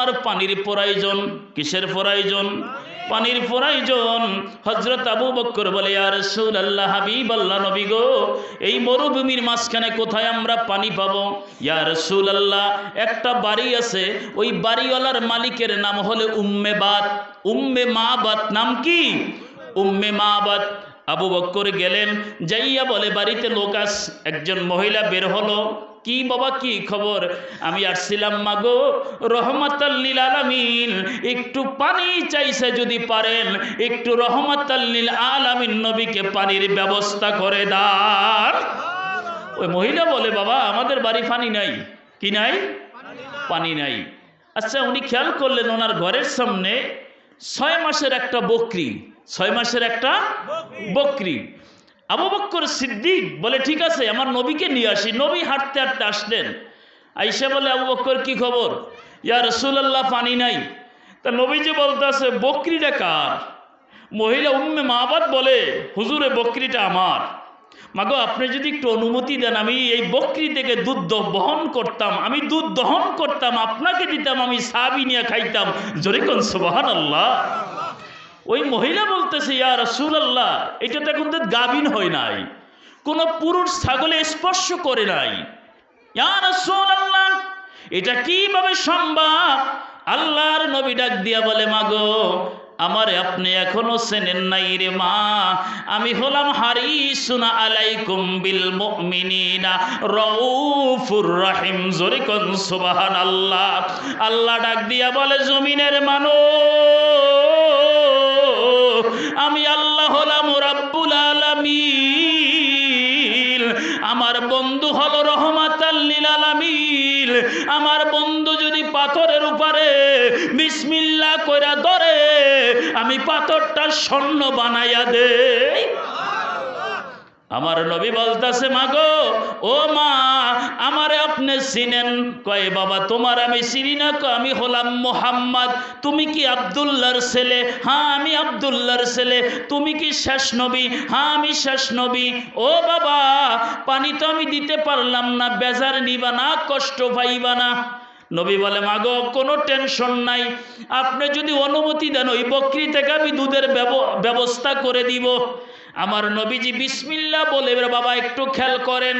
আমার পানির প্রয়োজন। কিসের প্রয়োজন? পানির প্রয়োজন। হযরত আবু বকর বলে, ইয়া রাসূলুল্লাহ, হাবিবাল্লাহ, নবী গো, এই মরুভূমির মাঝখানে কোথায় আমরা পানি পাবো? ইয়া রাসূলুল্লাহ, একটা বাড়ি আছে, ওই বাড়িওয়ালার মালিকের নাম হলো উম্মে বাত। উম্মে মাবাত নাম কি? উম্মে মাবাত। আবু বকর গেলেন, যাইয়া বলে বাড়িতে লোক আস। একজন মহিলা বের হলো, কি বাবা কি খবর? আমি আসছিলাম মাগো, রহমাতাল লিল আলামিন একটু পানি চাইছে, যদি পারেন একটু রহমাতাল লিল আলামিন নবীকে পানির ব্যবস্থা করে দাও। ওই মহিলা বলে, বাবা আমাদের বাড়ি পানি নাই। কি নাই? পানি নাই। আচ্ছা, উনি খেয়াল করলেন ওনার ঘরের সামনে 6 মাসের একটা বকরি, 6 মাসের একটা বকরি। আবু বকর সিদ্দিক বলে, ঠিক আছে, আমার নবীকে নিয়ে আসি। নবী হাঁটতে হাঁটতে আসলেন, আইসা বলে, আবু বকর কি খবর? ইয়া রাসূলুল্লাহ, পানি নাই। তা নবীজি বলতেছে, বকরিটা কার? মহিলা উম্মে মাবাদ বলে, হুজুরে বকরিটা আমার। মাগো, আপনি যদি একটু অনুমতি দেন, আমি এই বকরি থেকে দুধ বহন করতাম, আমি দুধ দহন করতাম, আপনাকে দিতাম, আমি সাহাবী নিয়ে খাইতাম। জোরে কোন সুবহানাল্লাহ। ওই মহিলা বলতেছে, ইয়া রাসূলুল্লাহ, এটা তো এখন গাভিন হয় নাই, কোন পুরুষ ছাগলে স্পর্শ করে নাই। ইয়া রাসূলুল্লাহ, এটা কিভাবে সম্ভব? আল্লাহর নবী ডাক দিয়া বলে, মাগো, আমারে আপনি এখনো চেনেন নাই রে মা, আমি হলাম হারিসুন আলাইকুম বিল মুমিনিনা রাউফুর রহিম। জোরে কোন সুবহানাল্লাহ। আল্লাহ ডাক দিয়া বলে, জমিনের মানুষ, আমি আল্লাহ হলাম রাব্বুল আলামিন। আমার বন্ধু হলো রহমাতাল লিল আলামিন। আমার বন্ধু যদি পাথরের উপরে বিসমিল্লাহ কইরা ধরে, আমি পাথরটা স্বর্ণ বানাইয়া দেই। আমার নবী বলতাছে, মাগো, ও মা, আমারে আপনি চিনেন? কয়, বাবা তোমার আমি চিনি না। আমি হলাম মুহাম্মদ। তুমি কি আব্দুল্লাহর ছেলে? হ্যাঁ, আমি আব্দুল্লাহর ছেলে। তুমি কি শেষ নবী? হ্যাঁ, আমি শেষ নবী। ও বাবা, পানি তো আমি দিতে পারলাম না, বেজার নিবা না, কষ্ট পাইবা না। নবী বলে, মাগো, কোনো টেনশন নাই, আপনি যদি অনুমতি দেন ওই বকরি থেকে আমি দুধের ব্যবস্থা করে দিব। আমার নবীজি বিসমিল্লাহ বলে, বাবা একটু খেয়াল করেন,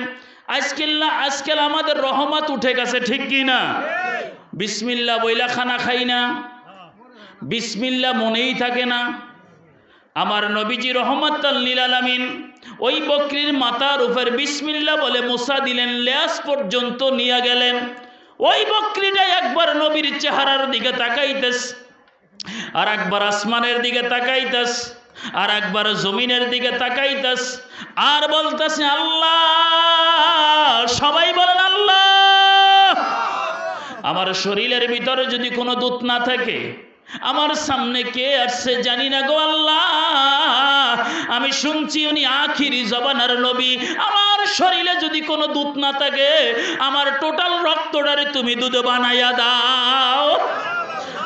আজকাল আমাদের রহমত উঠে গেছে, ঠিক কি না? বিসমিল্লাহ বইলা খানা খাই না, বিসমিল্লাহ মনেই থাকে না। আমার নবীজি রহমাতাল লিল আলামিন ওই বকরির মাথার উপর বিসমিল্লাহ বলে মুসা দিলেন, লেজ পর্যন্ত নিয়ে গেলেন। ওই বকরিটা একবার নবীর চেহারার দিকে তাকাইতেস, আর একবার আসমানের দিকে তাকাইতেস, আর একবার জমিনের দিকে তাকাইতেস, আর বলতেছে আল্লাহ। সবাই বলেন আল্লাহ। আমার শরীরের ভিতরে যদি কোনো দুধ না থাকে, আমার সামনে কে আসছে জানি না গো আল্লাহ, আমি শুনছি উনি আখিরি জবানার নবী। আমার শরীরে যদি কোনো দুধ না থাকে, আমার টোটাল রক্তটারে তুমি দুধ বানাইয়া দাও।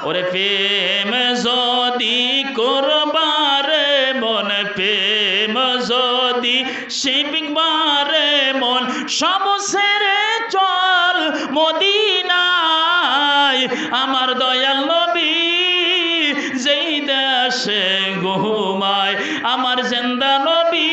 ওরে প্রেম যদি করবারে মন, প্রেম যদি শিববারে মন, সব ছেড়ে চল মদিনায়। আমার দয়াল নবী যেই দেশে ঘুমায়, আমার জিন্দা নবী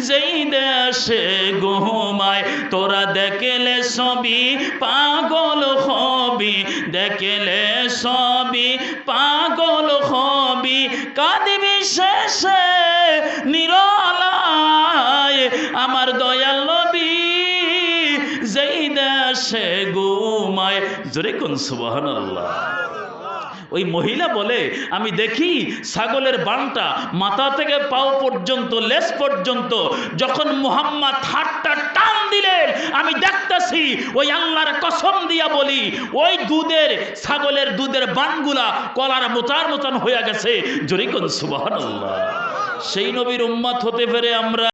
যেই দেশে ঘুমায়, তোরা দেখলে সবই পাগল হবি, দেখলে সবই পাগল হবি, কাঁদিবি শেষে নিরলায়। আমার দয়াল নবী যেই দেশে ঘুমায়। জোরে কোন সুবহানাল্লাহ। ওই মহিলা বলে, আমি দেখি ছাগলের বানটা মাথা থেকে পাও পর্যন্ত, লেজ পর্যন্ত, যখন মুহাম্মদ হাতটা টান দিলেন, আমি দেখতেছি, ওই আল্লাহর কসম দিয়া বলি, ওই ছাগলের দুধের বানগুলা কলার মোতার মতন হয়ে গেছে। জোরে কোন সুবহানাল্লাহ। সেই নবীর উম্মত হতে পেরে আমরা